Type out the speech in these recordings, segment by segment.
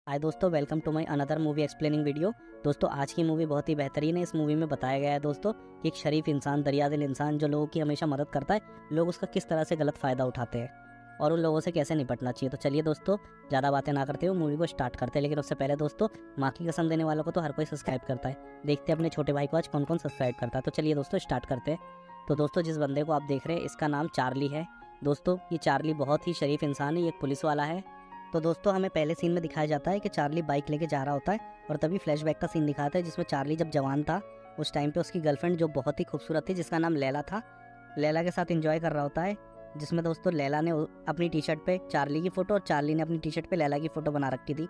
हाय दोस्तों, welcome to my another movie explaining video. दोस्तों आज की मूवी बहुत ही बेहतरीन है। इस मूवी में बताया गया है दोस्तों कि एक शरीफ इंसान, दरियादिल इंसान जो लोगों की हमेशा मदद करता है, लोग उसका किस तरह से गलत फ़ायदा उठाते हैं और उन लोगों से कैसे निपटना चाहिए। तो चलिए दोस्तों, ज़्यादा बातें ना करते हुए मूवी को स्टार्ट करते हैं। लेकिन उससे पहले दोस्तों, माँ की कसम देने वालों को तो हर कोई सब्सक्राइब करता है। देखते हैं अपने छोटे भाई को आज कौन कौन सब्सक्राइब करता है। तो चलिए दोस्तों स्टार्ट करते हैं। तो दोस्तों जिस बंदे को आप देख रहे हैं, इसका नाम चार्ली है। दोस्तों ये चार्ली बहुत ही शरीफ इंसान है, ये एक पुलिस वाला है। तो दोस्तों हमें पहले सीन में दिखाया जाता है कि चार्ली बाइक लेके जा रहा होता है और तभी फ्लैशबैक का सीन दिखाता है जिसमें चार्ली जब जवान था उस टाइम पे उसकी गर्लफ्रेंड जो बहुत ही खूबसूरत थी, जिसका नाम लैला था, लैला के साथ एंजॉय कर रहा होता है। जिसमें दोस्तों लैला ने अपनी टी शर्ट पे चार्ली की फ़ोटो और चार्ली ने अपनी टी शर्ट पे लैला की फ़ोटो बना रखी थी।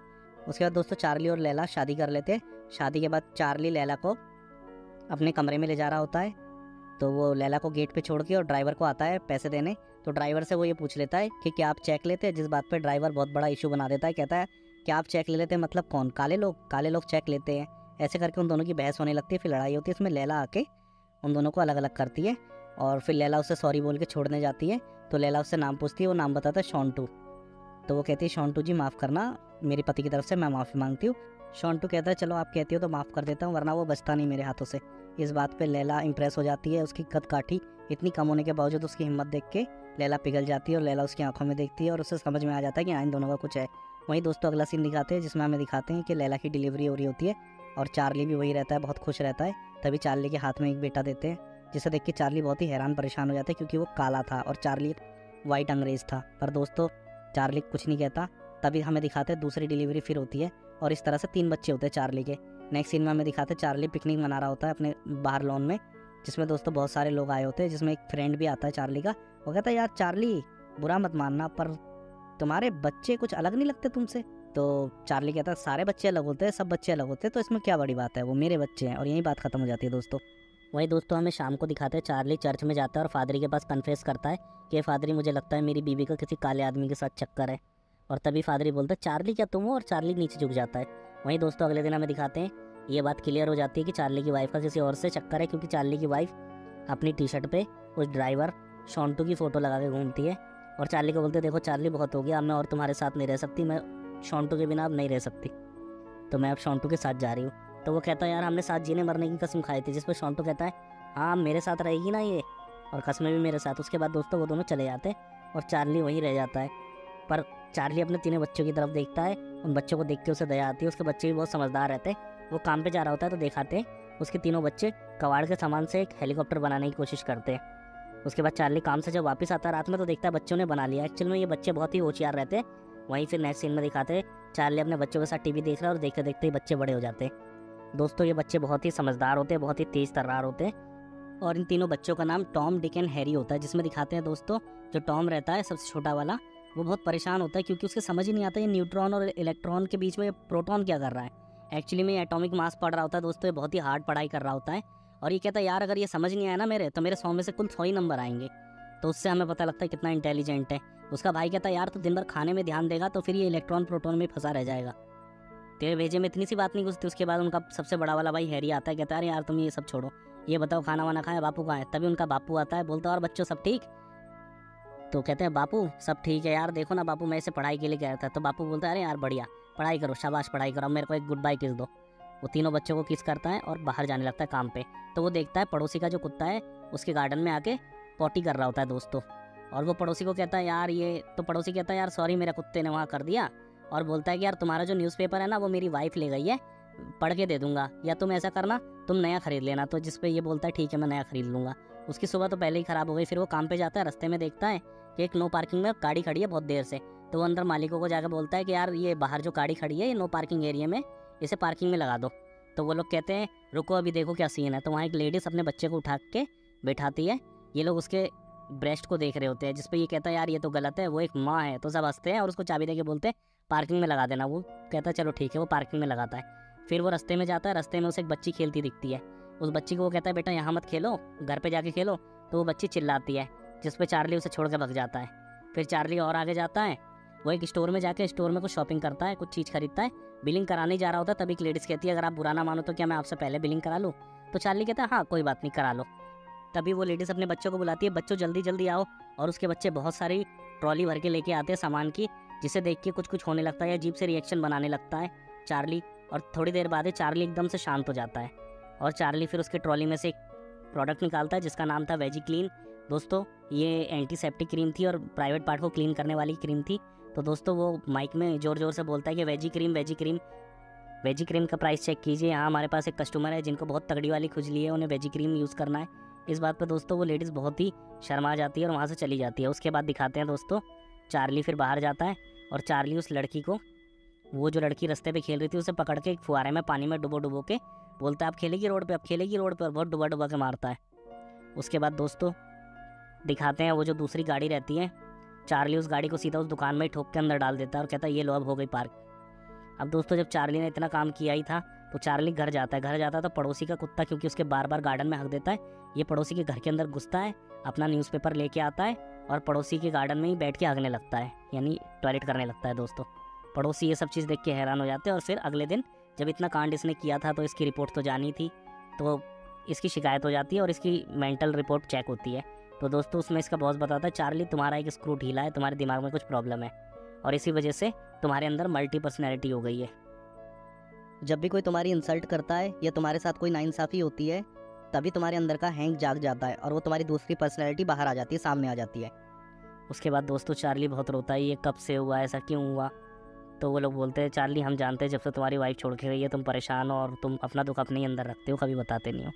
उसके बाद दोस्तों चार्ली और लैला शादी कर लेते हैं। शादी के बाद चार्ली लैला को अपने कमरे में ले जा रहा होता है। तो वो लैला को गेट पे छोड़ के और ड्राइवर को आता है पैसे देने। तो ड्राइवर से वो ये पूछ लेता है कि क्या आप चेक लेते हैं, जिस बात पे ड्राइवर बहुत बड़ा इशू बना देता है। कहता है क्या आप चेक ले लेते हैं, मतलब कौन? काले लोग चेक लेते हैं। ऐसे करके उन दोनों की बहस होने लगती है, फिर लड़ाई होती है। इसमें लैला आके उन दोनों को अलग अलग करती है और फिर लैला उससे सॉरी बोल के छोड़ने जाती है। तो लैला उससे नाम पूछती है, वो नाम बताता है शॉन्टू। तो वो कहती है शॉन्टू जी माफ़ करना, मेरे पति की तरफ से मैं माफ़ी मांगती हूँ। शॉन्टू कहता है चलो आप कहती हो तो माफ़ कर देता हूँ, वरना वो बचता नहीं मेरे हाथों से। इस बात पे लैला इंप्रेस हो जाती है। उसकी कद काठी इतनी कम होने के बावजूद उसकी हिम्मत देख के लैला पिघल जाती है और लैला उसकी आंखों में देखती है और उसे समझ में आ जाता है कि हाँ इन दोनों का कुछ है। वहीं दोस्तों अगला सीन दिखाते हैं जिसमें हमें दिखाते हैं कि लैला की डिलीवरी हो रही होती है और चार्ली भी वही रहता है, बहुत खुश रहता है। तभी चार्ली के हाथ में एक बेटा देते हैं, जिसे देख के चार्ली बहुत ही हैरान परेशान हो जाता है क्योंकि वो काला था और चार्ली वाइट अंग्रेज था। पर दोस्तों चार्ली कुछ नहीं कहता। तभी हमें दिखाते हैं दूसरी डिलीवरी फिर होती है और इस तरह से 3 बच्चे होते हैं चार्ली के। नेक्स्ट सीन में हमें दिखाते हैं चार्ली पिकनिक मना रहा होता है अपने बाहर लॉन में, जिसमें दोस्तों बहुत सारे लोग आए होते हैं, जिसमें एक फ्रेंड भी आता है चार्ली का। वो कहता है यार चार्ली बुरा मत मानना, पर तुम्हारे बच्चे कुछ अलग नहीं लगते तुमसे? तो चार्ली कहता है सारे बच्चे अलग होते हैं, सब बच्चे अलग होते हैं, तो इसमें क्या बड़ी बात है, वो मेरे बच्चे हैं। और यही बात खत्म हो जाती है दोस्तों। वही दोस्तों हमें शाम को दिखाते हैं चार्ली चर्च में जाता है और फादरी के पास कन्फेस करता है कि फादरी मुझे लगता है मेरी बीवी का किसी काले आदमी के साथ चक्कर है। और तभी फादरी बोलता है चार्ली क्या तुम हो, और चार्ली नीचे झुक जाता है। वहीं दोस्तों अगले दिन हमें दिखाते हैं ये बात क्लियर हो जाती है कि चार्ली की वाइफ का किसी और से चक्कर है, क्योंकि चार्ली की वाइफ अपनी टी शर्ट पे उस ड्राइवर शॉन्टू की फ़ोटो लगा के घूमती है और चार्ली को बोलते देखो चार्ली बहुत हो गया, अब मैं और तुम्हारे साथ नहीं रह सकती, मैं शॉन्टू के बिना अब नहीं रह सकती, तो मैं अब शॉन्टू के साथ जा रही हूँ। तो वो कहता है यार हमने साथ जीने मरने की कसम खाई थी, जिस पर शॉन्टू कहता है हाँ मेरे साथ रहेगी ना ये, और कसमें भी मेरे साथ। उसके बाद दोस्तों वो दोनों चले जाते हैं और चार्ली वहीं रह जाता है। पर चार्ली अपने तीनों बच्चों की तरफ देखता है, उन बच्चों को देख के उसे दया आती है। उसके बच्चे भी बहुत समझदार रहते हैं। वो काम पे जा रहा होता है तो दिखाते हैं उसके तीनों बच्चे कबाड़ के सामान से एक हेलीकॉप्टर बनाने की कोशिश करते हैं। उसके बाद चार्ली काम से जब वापस आता है रात में तो देखता है बच्चों ने बना लिया। एक्चुअल में ये बच्चे बहुत ही होशियार रहते हैं। वहीं फिर नेक्स्ट सीन में दिखाते हैं चार्ली अपने बच्चों के साथ टीवी देख रहा है और देखते देखते ही बच्चे बड़े हो जाते हैं। दोस्तों ये बच्चे बहुत ही समझदार होते हैं, बहुत ही तेज तर्रार होते हैं और इन तीनों बच्चों का नाम टॉम, डिक एंड हैरी होता है। जिसमें दिखाते हैं दोस्तों जो टॉम रहता है सबसे छोटा वाला, वो बहुत परेशान होता है क्योंकि उसके समझ ही नहीं आता ये न्यूट्रॉन और इलेक्ट्रॉन के बीच में प्रोटॉन क्या कर रहा है। एक्चुअली में एटॉमिक मास पढ़ रहा होता है दोस्तों, ये बहुत ही हार्ड पढ़ाई कर रहा होता है और ये कहता है यार अगर ये समझ नहीं आया ना मेरे, तो मेरे 100 में से कुल 100 ही नंबर आएंगे। तो उससे हमें पता लगता है कितना इंटेलिजेंट है। उसका भाई कहता है यार तो दिन भर खाने में ध्यान देगा तो फिर ये इलेक्ट्रॉन प्रोटॉन में फंसा रह जाएगा, तेरे भेजे में इतनी सी बात नहीं घुसती। उसके बाद उनका सबसे बड़ा वाला भाई हैरी आता है, कहता है यार तुम ये सब छोड़ो, ये बताओ खाना वाना खाया, बापू कहाँ है? तभी उनका बापू आता है, बोलता है और बच्चों सब ठीक? तो कहते हैं बापू सब ठीक है यार, देखो ना बापू मैं इसे पढ़ाई के लिए कह रहा था। तो बापू बोलता है अरे यार बढ़िया, पढ़ाई करो, शाबाश पढ़ाई करो, मेरे को एक गुड बाय किस दो। वो तीनों बच्चों को किस करता है और बाहर जाने लगता है काम पे। तो वो देखता है पड़ोसी का जो कुत्ता है उसके गार्डन में आके पॉटी कर रहा होता है दोस्तों, और वो पड़ोसी को कहता है यार ये, तो पड़ोसी कहता है यार सॉरी मेरे कुत्ते ने वहाँ कर दिया, और बोलता है कि यार तुम्हारा जो न्यूज़पेपर है ना वो मेरी वाइफ ले गई है, पढ़ के दे दूंगा, या तुम ऐसा करना तुम नया खरीद लेना। तो जिस पे ये बोलता है ठीक है मैं नया खरीद लूँगा। उसकी सुबह तो पहले ही ख़राब हो गई। फिर वो काम पे जाता है, रास्ते में देखता है कि एक नो पार्किंग में गाड़ी खड़ी है बहुत देर से। तो वो अंदर मालिकों को जाकर बोलता है कि यार ये बाहर जो गाड़ी खड़ी है ये नो पार्किंग एरिया में, इसे पार्किंग में लगा दो। तो वो लोग कहते हैं रुको अभी देखो क्या सीन है। तो वहाँ एक लेडीज़ अपने बच्चे को उठा के बैठाती है, ये लोग उसके ब्रेस्ट को देख रहे होते हैं, जिसपे ये कहता है यार ये तो गलत है, वो एक माँ है। तो सब हंसते हैं और उसको चाबी देके बोलते हैं पार्किंग में लगा देना। वो कहता है चलो ठीक है, वो पार्किंग में लगाता है। फिर वो रास्ते में जाता है, रास्ते में उसे एक बच्ची खेलती दिखती है। उस बच्ची को वो कहता है बेटा यहाँ मत खेलो, घर पे जाके खेलो। तो वो बच्ची चिल्लाती है, जिस पे चार्ली उसे छोड़ के भग जाता है। फिर चार्ली और आगे जाता है, वो एक स्टोर में जाके स्टोर में कुछ शॉपिंग करता है, कुछ चीज़ खरीदता है, बिलिंग कराने जा रहा होता है। तभी एक लेडीज़ कहती है अगर आप बुरा ना मानो तो क्या मैं आपसे पहले बिलिंग करा लूँ? तो चार्ली कहता है हाँ कोई बात नहीं करा लो। तभी वो लेडीज़ अपने बच्चों को बुलाती है, बच्चों जल्दी जल्दी आओ। और उसके बच्चे बहुत सारी ट्रॉली भर के लेके आते हैं सामान की, जिसे देख के कुछ कुछ होने लगता है या अजीब से रिएक्शन बनाने लगता है चार्ली। और थोड़ी देर बाद चार्ली एकदम से शांत हो जाता है और चार्ली फिर उसके ट्रॉली में से एक प्रोडक्ट निकालता है जिसका नाम था वेजी क्लीन। दोस्तों ये एंटीसेप्टिक क्रीम थी और प्राइवेट पार्ट को क्लीन करने वाली क्रीम थी। तो दोस्तों वो माइक में ज़ोर ज़ोर से बोलता है कि वेजी क्रीम का प्राइस चेक कीजिए। यहाँ हमारे पास एक कस्टमर है जिनको बहुत तगड़ी वाली खुजली है, उन्हें वेजी क्रीम यूज़ करना है। इस बात पर दोस्तों वो लेडीज़ बहुत ही शर्मा जाती है और वहाँ से चली जाती है। उसके बाद दिखाते हैं दोस्तों चार्ली फिर बाहर जाता है और चार्ली उस लड़की को, वो जो लड़की रास्ते पे खेल रही थी, उसे पकड़ के एक फुहारे में पानी में डुबो के बोलता है अब खेलेगी रोड पे और बहुत डुबा के मारता है। उसके बाद दोस्तों दिखाते हैं वो जो दूसरी गाड़ी रहती है, चार्ली उस गाड़ी को सीधा उस दुकान में ठोक के अंदर डाल देता है और कहता है ये लो अब हो गई पार्क। अब दोस्तों जब चार्ली ने इतना काम किया ही था तो चार्ली घर जाता है तो पड़ोसी का कुत्ता, क्योंकि उसके बार बार गार्डन में हक देता है, ये पड़ोसी के घर के अंदर घुसता है, अपना न्यूज़पेपर लेके आता है और पड़ोसी के गार्डन में ही बैठ के हगने लगता है, यानी टॉयलेट करने लगता है। दोस्तों पड़ोसी ये सब चीज़ देख के हैरान हो जाते हैं और फिर अगले दिन जब इतना कांड इसने किया था तो इसकी रिपोर्ट तो जानी थी, तो इसकी शिकायत हो जाती है और इसकी मेंटल रिपोर्ट चेक होती है। तो दोस्तों उसमें इसका बॉस बताता है चार्ली तुम्हारा एक स्क्रू ढीला है, तुम्हारे दिमाग में कुछ प्रॉब्लम है और इसी वजह से तुम्हारे अंदर मल्टी पर्सनैलिटी हो गई है। जब भी कोई तुम्हारी इंसल्ट करता है या तुम्हारे साथ कोई नाइंसाफ़ी होती है तभी तुम्हारे अंदर का हैंक जाग जाता है और वो तुम्हारी दूसरी पर्सनैलिटी बाहर आ जाती है, सामने आ जाती है। उसके बाद दोस्तों चार्ली बहुत रोता है, ये कब से हुआ, ऐसा क्यों हुआ। तो वो लोग बोलते हैं चार्ली हम जानते हैं जब से तुम्हारी वाइफ छोड़ के गई है तुम परेशान हो और तुम अपना दुख अपने ही अंदर रखते हो, कभी बताते नहीं हो।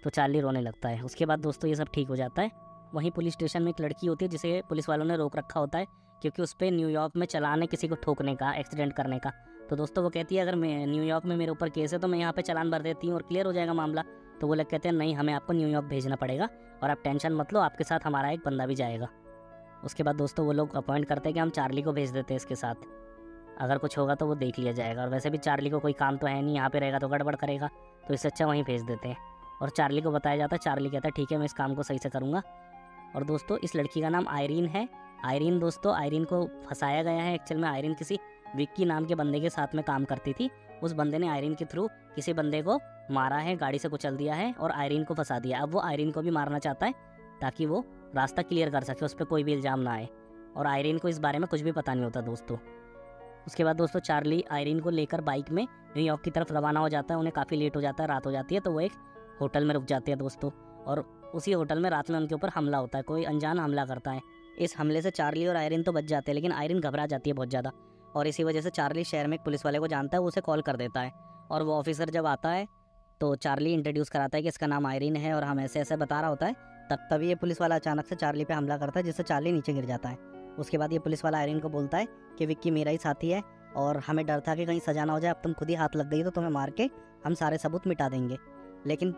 तो चार्ली रोने लगता है। उसके बाद दोस्तों ये सब ठीक हो जाता है। वहीं पुलिस स्टेशन में एक लड़की होती है जिसे पुलिस वालों ने रोक रखा होता है क्योंकि उस पर न्यूयॉर्क में चालान है किसी को ठोकने का, एक्सीडेंट करने का। तो दोस्तों वो कहती है अगर मैं न्यूयॉर्क में मेरे ऊपर केस है तो मैं यहाँ पे चालान भर देती हूँ और क्लियर हो जाएगा मामला। तो वो लोग कहते हैं नहीं, हमें आपको न्यूयॉर्क भेजना पड़ेगा और आप टेंशन मत लो, आपके साथ हमारा एक बंदा भी जाएगा। उसके बाद दोस्तों वो लोग अपॉइंट करते हैं कि हम चार्ली को भेज देते हैं इसके साथ, अगर कुछ होगा तो वो देख लिया जाएगा और वैसे भी चार्ली को कोई काम तो है नहीं, यहाँ पे रहेगा तो गड़बड़ करेगा, तो इससे अच्छा वहीं भेज देते हैं। और चार्ली को बताया जाता है, चार्ली कहता है ठीक है मैं इस काम को सही से करूँगा। और दोस्तों इस लड़की का नाम आयरीन है। आयरीन दोस्तों, आयरीन को फंसाया गया है। एक्चुअल में आयरीन किसी विक्की नाम के बंदे के साथ में काम करती थी। उस बंदे ने आयरीन के थ्रू किसी बंदे को मारा है, गाड़ी से कुचल दिया है और आयरीन को फंसा दिया। अब वो आयरीन को भी मारना चाहता है ताकि वो रास्ता क्लियर कर सके, उस पर कोई भी इल्ज़ाम ना आए। और आयरीन को इस बारे में कुछ भी पता नहीं होता दोस्तों। उसके बाद दोस्तों चार्ली आयरीन को लेकर बाइक में न्यूयॉर्क की तरफ रवाना हो जाता है। उन्हें काफ़ी लेट हो जाता है, रात हो जाती है, तो वो एक होटल में रुक जाते हैं दोस्तों। और उसी होटल में रात में उनके ऊपर हमला होता है, कोई अनजान हमला करता है। इस हमले से चार्ली और आयरीन तो बच जाते हैं लेकिन आयरीन घबरा जाती है बहुत ज़्यादा और इसी वजह से चार्ली शहर में एक पुलिस वाले को जानता है, वो उसे कॉल कर देता है। और वो ऑफिसर जब आता है तो चार्ली इंट्रोड्यूस कराता है कि इसका नाम आयरीन है और हम ऐसे ऐसे बता रहा होता है। तभी ये पुलिस वाला अचानक से चार्ली पे हमला करता है जिससे चार्ली नीचे गिर जाता है। उसके बाद ये पुलिस वाला आयरीन को बोलता है कि विक्की मेरा ही साथी है और हमें डर था कि कहीं सजा ना हो जाए, अब तुम खुद ही हाथ लग गई तो तुम्हें मार के हम सारे सबूत मिटा देंगे। लेकिन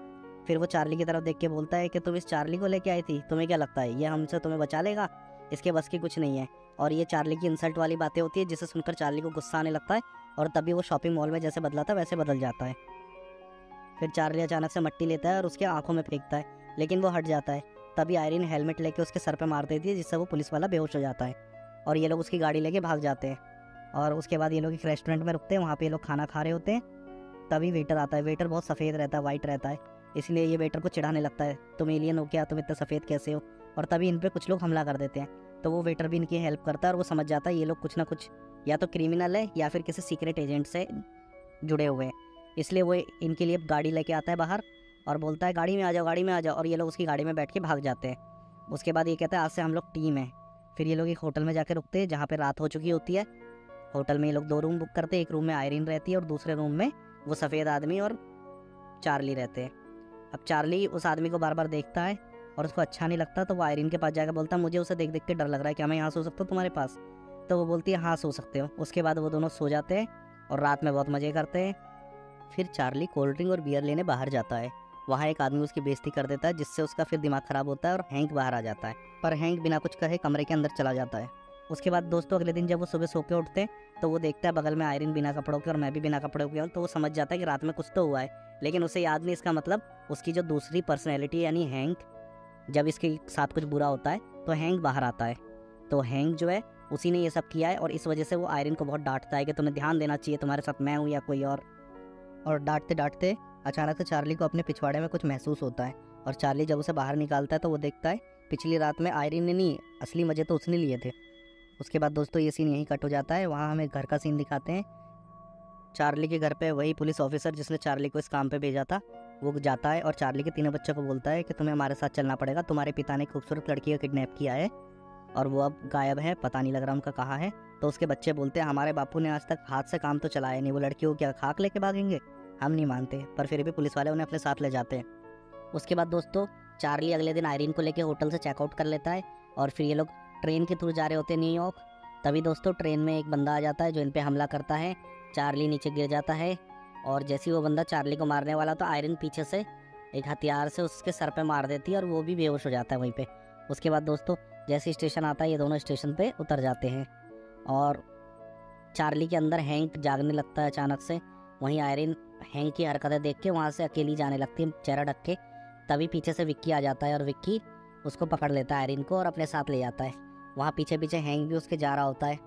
फिर वो चार्ली की तरफ देख के बोलता है कि तुम इस चार्ली को लेके आई थी, तुम्हें क्या लगता है ये हमसे तुम्हें बचा लेगा, इसके बस की कुछ नहीं है। और ये चार्ली की इंसल्ट वाली बातें होती है जिसे सुनकर चार्ली को गुस्सा आने लगता है और तभी वो शॉपिंग मॉल में जैसे बदला था वैसे बदल जाता है। फिर चार्ली अचानक से मट्टी लेता है और उसके आंखों में फेंकता है लेकिन वो हट जाता है। तभी आयरीन हेलमेट लेके उसके सर पे मार देती है जिससे वो पुलिस वाला बेहोश हो जाता है और ये लोग उसकी गाड़ी लेके भाग जाते हैं। और उसके बाद ये लोग एक रेस्टोरेंट में रुकते हैं, वहाँ पे ये लोग खाना खा रहे होते हैं। तभी वेटर आता है। वेटर बहुत सफ़ेद रहता है, वाइट रहता है, इसलिए ये वेटर को चिढ़ाने लगता है तुम एलियन हो क्या, तुम इतना सफ़ेद कैसे हो। और तभी इन पर कुछ लोग हमला कर देते हैं। तो वो वेटर भी इनकी हेल्प करता है और वो समझ जाता है ये लोग कुछ ना कुछ या तो क्रिमिनल है या फिर किसी सीक्रेट एजेंट से जुड़े हुए हैं। इसलिए वो इनके लिए गाड़ी लेके आता है बाहर और बोलता है गाड़ी में आ जाओ, गाड़ी में आ जाओ। और ये लोग उसकी गाड़ी में बैठ के भाग जाते हैं। उसके बाद ये कहता है आज से हम लोग टीम है। फिर ये लोग एक होटल में जाकर रुकते हैं जहाँ पे रात हो चुकी होती है। होटल में ये लोग 2 रूम बुक करते हैं, एक रूम में आयरीन रहती है और दूसरे रूम में वो सफ़ेद आदमी और चार्ली रहते हैं। अब चार्ली उस आदमी को बार बार देखता है और उसको अच्छा नहीं लगता, तो वो आयरीन के पास जाकर बोलता है मुझे उसे देख देख के डर लग रहा है, क्या मैं यहाँ सो सकता हूँ तुम्हारे पास। तो वो बोलती है हाँ सो सकते हो। उसके बाद वो दोनों सो जाते हैं और रात में बहुत मज़े करते हैं। फिर चार्ली कोल्ड ड्रिंक और बियर लेने बाहर जाता है। वहाँ एक आदमी उसकी बेइज्जती कर देता है जिससे उसका फिर दिमाग ख़राब होता है और हैंक बाहर आ जाता है। पर हैंक बिना कुछ कहे कमरे के अंदर चला जाता है। उसके बाद दोस्तों अगले दिन जब वो सुबह सो के उठते हैं तो वो देखता है बगल में आयरीन बिना कपड़ों के और मैं भी बिना कपड़ों के हूँ। तो वो समझ जाता है कि रात में कुछ तो हुआ है, लेकिन उसे याद नहीं। इसका मतलब उसकी जो दूसरी पर्सनैलिटी यानी हैंक, जब इसके साथ कुछ बुरा होता है तो हैंक बाहर आता है। तो हैंक जो है उसी ने ये सब किया है और इस वजह से वो आयरीन को बहुत डांटता है कि तुम्हें ध्यान देना चाहिए, तुम्हारे साथ मैं हूँ या कोई और। डांटते डांटते अचानक से चार्ली को अपने पिछवाड़े में कुछ महसूस होता है और चार्ली जब उसे बाहर निकालता है तो वो देखता है पिछली रात में आयरीन ने नहीं, असली मज़े तो उसने लिए थे। उसके बाद दोस्तों ये सीन यहीं कट हो जाता है। वहाँ हमें घर का सीन दिखाते हैं। चार्ली के घर पे वही पुलिस ऑफिसर जिसने चार्ली को इस काम पे भेजा था वो जाता है और चार्ली के तीनों बच्चों को बोलता है कि तुम्हें हमारे साथ चलना पड़ेगा, तुम्हारे पिता ने खूबसूरत लड़की को किडनैप किया है और वो अब गायब है, पता नहीं लग रहा उनका कहाँ है। तो उसके बच्चे बोलते हैं हमारे बापू ने आज तक हाथ से काम तो चलाया नहीं, वो लड़की को क्या खाक लेके भागेंगे, हम नहीं मानते। पर फिर भी पुलिस वाले उन्हें अपने साथ ले जाते हैं। उसके बाद दोस्तों चार्ली अगले दिन आयरीन को लेकर होटल से चेकआउट कर लेता है और फिर ये लोग ट्रेन के थ्रू जा रहे होते हैं न्यूयॉर्क। तभी दोस्तों ट्रेन में एक बंदा आ जाता है जो इन पे हमला करता है। चार्ली नीचे गिर जाता है और जैसे ही वो बंदा चार्ली को मारने वाला तो आयरन पीछे से एक हथियार से उसके सर पे मार देती है और वो भी बेहोश हो जाता है वहीं पे। उसके बाद दोस्तों जैसे स्टेशन आता है ये दोनों स्टेशन पे उतर जाते हैं और चार्ली के अंदर हैंक जागने लगता है अचानक से। वहीं आयरन हैंक की हरकतें देख के वहाँ से अकेली जाने लगती है चेहरा ढक के। तभी पीछे से विक्की आ जाता है और विक्की उसको पकड़ लेता है आयरन को और अपने साथ ले जाता है। वहाँ पीछे पीछे हैंक भी उसके जा रहा होता है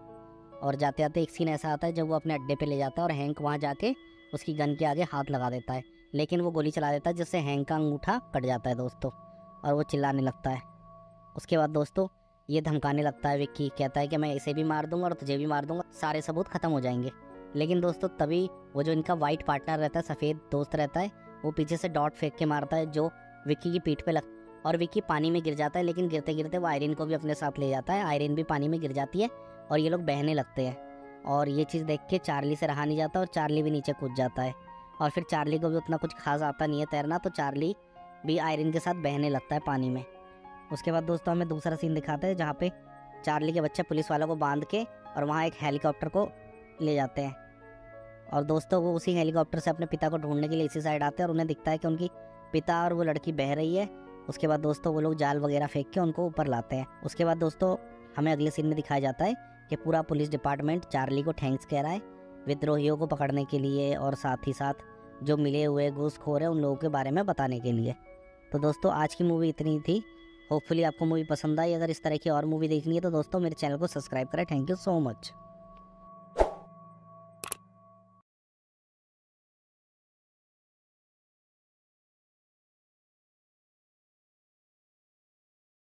और जाते जाते एक सीन ऐसा आता है जब वो अपने अड्डे पे ले जाता है और हैंक वहाँ जाके उसकी गन के आगे हाथ लगा देता है, लेकिन वो गोली चला देता है जिससे हैंक का अंगूठा कट जाता है दोस्तों और वो चिल्लाने लगता है। उसके बाद दोस्तों ये धमकाने लगता है विक्की, कहता है कि मैं इसे भी मार दूंगा और तुझे भी मार दूंगा, सारे सबूत खत्म हो जाएंगे। लेकिन दोस्तों तभी वो जो इनका वाइट पार्टनर रहता है, सफ़ेद दोस्त रहता है, वो पीछे से डॉट फेंक के मारता है जो विक्की की पीठ पे लग और विक्की पानी में गिर जाता है। लेकिन गिरते गिरते वो आयरन को भी अपने साथ ले जाता है, आयरन भी पानी में गिर जाती है और ये लोग बहने लगते हैं। और ये चीज़ देख के चार्ली से रहा नहीं जाता और चार्ली भी नीचे कूद जाता है। और फिर चार्ली को भी उतना कुछ खास आता नहीं है तैरना, तो चार्ली भी आयरन के साथ बहने लगता है पानी में। उसके बाद दोस्तों हमें दूसरा सीन दिखाते हैं जहाँ पे चार्ली के बच्चे पुलिस वालों को बांध के और वहाँ एक हेलीकॉप्टर को ले जाते हैं और दोस्तों वो उसी हेलीकॉप्टर से अपने पिता को ढूंढने के लिए इसी साइड आते हैं और उन्हें दिखता है कि उनकी पिता और वो लड़की बह रही है। उसके बाद दोस्तों वो लोग जाल वगैरह फेंक के उनको ऊपर लाते हैं। उसके बाद दोस्तों हमें अगले सीन में दिखाया जाता है कि पूरा पुलिस डिपार्टमेंट चार्ली को थैंक्स कह रहा है विद्रोहियों को पकड़ने के लिए और साथ ही साथ जो मिले हुए घूसखोर है उन लोगों के बारे में बताने के लिए। तो दोस्तों आज की मूवी इतनी थी। होपफुली आपको मूवी पसंद आई। अगर इस तरह की और मूवी देखनी है तो दोस्तों मेरे चैनल को सब्सक्राइब करें। Thank you so much.